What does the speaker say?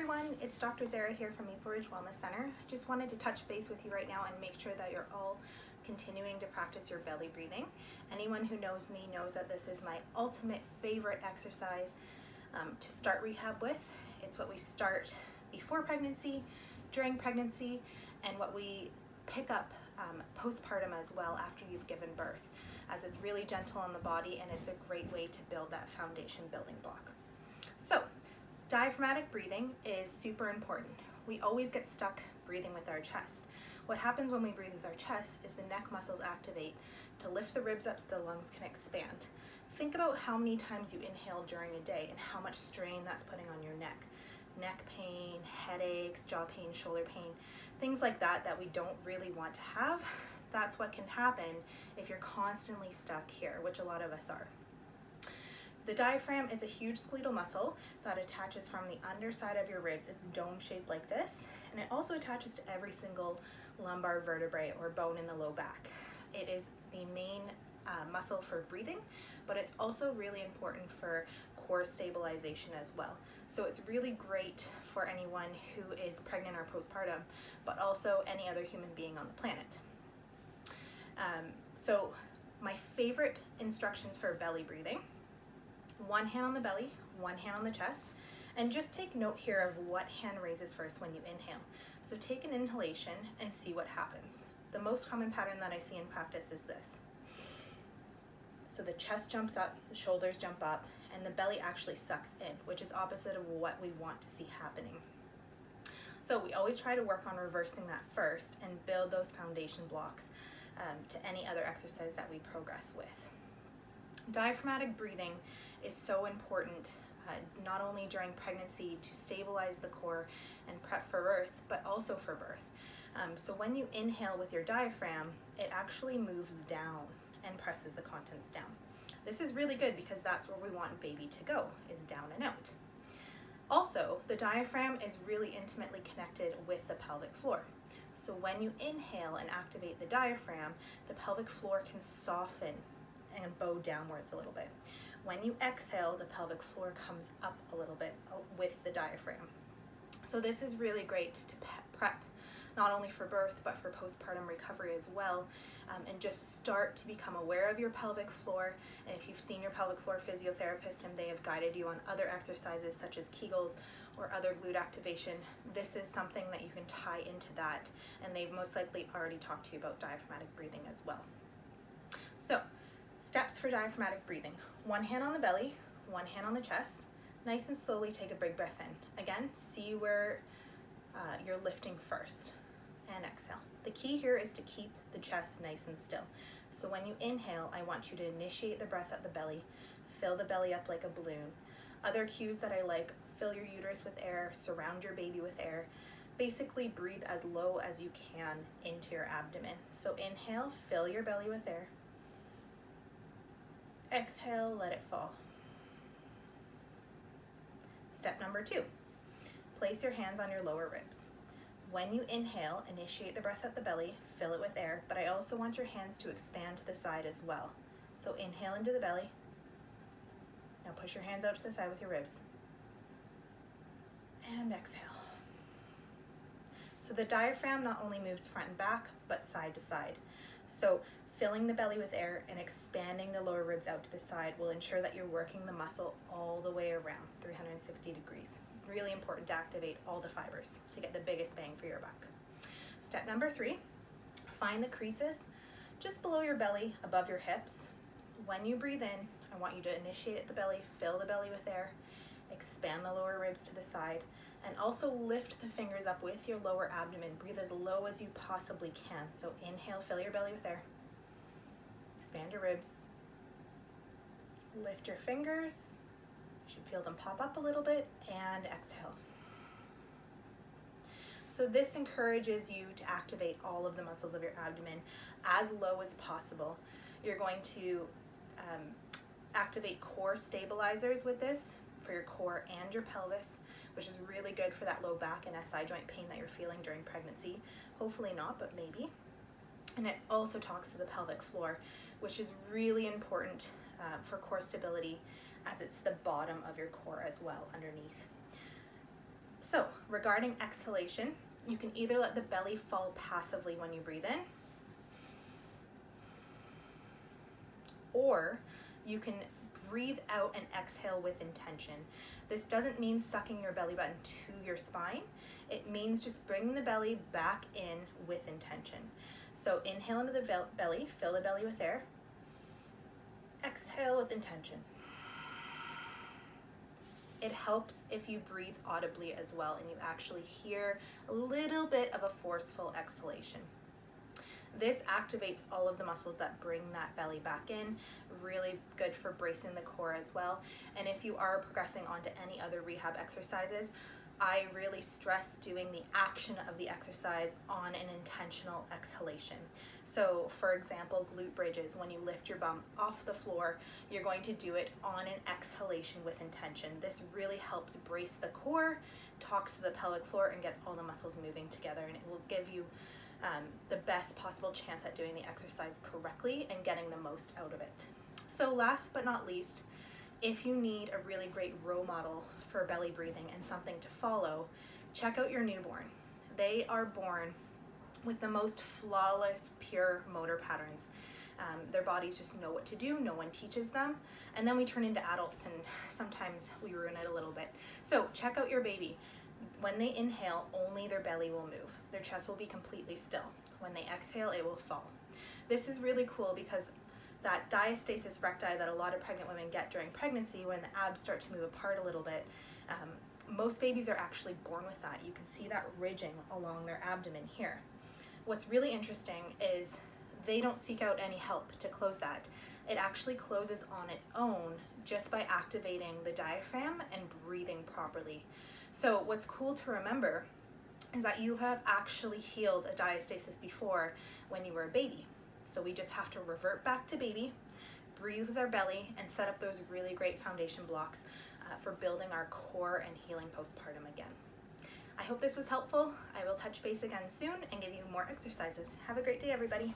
everyone, it's Dr. Zehra here from Maple Ridge Wellness Center. Just wanted to touch base with you right now and make sure that you're all continuing to practice your belly breathing. Anyone who knows me knows that this is my ultimate favorite exercise to start rehab with. It's what we start before pregnancy, during pregnancy, and what we pick up postpartum as well after you've given birth, as it's really gentle on the body and it's a great way to build that foundation building block. So, diaphragmatic breathing is super important. We always get stuck breathing with our chest. What happens when we breathe with our chest is the neck muscles activate to lift the ribs up so the lungs can expand. Think about how many times you inhale during a day and how much strain that's putting on your neck. Neck pain, headaches, jaw pain, shoulder pain, things like that that we don't really want to have. That's what can happen if you're constantly stuck here, which a lot of us are. The diaphragm is a huge skeletal muscle that attaches from the underside of your ribs. It's dome-shaped like this, and it also attaches to every single lumbar vertebrae or bone in the low back. It is the main muscle for breathing, but it's also really important for core stabilization as well. So it's really great for anyone who is pregnant or postpartum, but also any other human being on the planet. So my favorite instructions for belly breathing: one hand on the belly, one hand on the chest, and just take note here of what hand raises first when you inhale. So take an inhalation and see what happens. The most common pattern that I see in practice is this. So the chest jumps up, the shoulders jump up, and the belly actually sucks in, which is opposite of what we want to see happening. So we always try to work on reversing that first and build those foundation blocks to any other exercise that we progress with. Diaphragmatic breathing is so important, not only during pregnancy to stabilize the core and prep for birth, but also for birth. So when you inhale with your diaphragm, it actually moves down and presses the contents down. This is really good because that's where we want baby to go, is down and out. Also, the diaphragm is really intimately connected with the pelvic floor. So when you inhale and activate the diaphragm, the pelvic floor can soften and bow downwards a little bit. When you exhale, the pelvic floor comes up a little bit with the diaphragm. So this is really great to prep not only for birth but for postpartum recovery as well, and just start to become aware of your pelvic floor. And if you've seen your pelvic floor physiotherapist and they have guided you on other exercises such as Kegels or other glute activation, this is something that you can tie into that, and they've most likely already talked to you about diaphragmatic breathing as well. So steps for diaphragmatic breathing: one hand on the belly, one hand on the chest. Nice and slowly take a big breath in. Again, see where you're lifting first, and exhale. The key here is to keep the chest nice and still. So when you inhale, I want you to initiate the breath at the belly, fill the belly up like a balloon. Other cues that I like: fill your uterus with air, surround your baby with air. Basically breathe as low as you can into your abdomen. So inhale, fill your belly with air. Exhale, let it fall. Step number 2, place your hands on your lower ribs. When you inhale, initiate the breath at the belly, fill it with air, but I also want your hands to expand to the side as well. So inhale into the belly. Now push your hands out to the side with your ribs. And exhale. So the diaphragm not only moves front and back, but side to side. So filling the belly with air and expanding the lower ribs out to the side will ensure that you're working the muscle all the way around 360 degrees. Really important to activate all the fibers to get the biggest bang for your buck. Step number 3, find the creases just below your belly, above your hips. When you breathe in, I want you to initiate at the belly, fill the belly with air, expand the lower ribs to the side, and also lift the fingers up with your lower abdomen. Breathe as low as you possibly can. So inhale, fill your belly with air. Expand your ribs. Lift your fingers. You should feel them pop up a little bit, and exhale. So this encourages you to activate all of the muscles of your abdomen as low as possible. You're going to activate core stabilizers with this for your core and your pelvis, which is really good for that low back and SI joint pain that you're feeling during pregnancy. Hopefully not, but maybe. And it also talks to the pelvic floor, which is really important for core stability, as it's the bottom of your core as well underneath. So regarding exhalation, you can either let the belly fall passively when you breathe in, or you can breathe out and exhale with intention. This doesn't mean sucking your belly button to your spine. It means just bringing the belly back in with intention. So inhale into the belly, fill the belly with air. Exhale with intention. It helps if you breathe audibly as well and you actually hear a little bit of a forceful exhalation. This activates all of the muscles that bring that belly back in, really good for bracing the core as well. And if you are progressing onto any other rehab exercises, I really stress doing the action of the exercise on an intentional exhalation. So for example, glute bridges, when you lift your bum off the floor, you're going to do it on an exhalation with intention. This really helps brace the core, talks to the pelvic floor, and gets all the muscles moving together, and it will give you the best possible chance at doing the exercise correctly and getting the most out of it. So last but not least, if you need a really great role model for belly breathing and something to follow, check out your newborn. They are born with the most flawless, pure motor patterns. Their bodies just know what to do, no one teaches them, and then we turn into adults and sometimes we ruin it a little bit. So check out your baby. When they inhale, only their belly will move. Their chest will be completely still. When they exhale, it will fall. This is really cool because that diastasis recti that a lot of pregnant women get during pregnancy, when the abs start to move apart a little bit, most babies are actually born with that. You can see that ridging along their abdomen here. What's really interesting is they don't seek out any help to close that. It actually closes on its own just by activating the diaphragm and breathing properly. So what's cool to remember is that you have actually healed a diastasis before when you were a baby. So we just have to revert back to baby, breathe with our belly, and set up those really great foundation blocks for building our core and healing postpartum again. I hope this was helpful. I will touch base again soon and give you more exercises. Have a great day, everybody.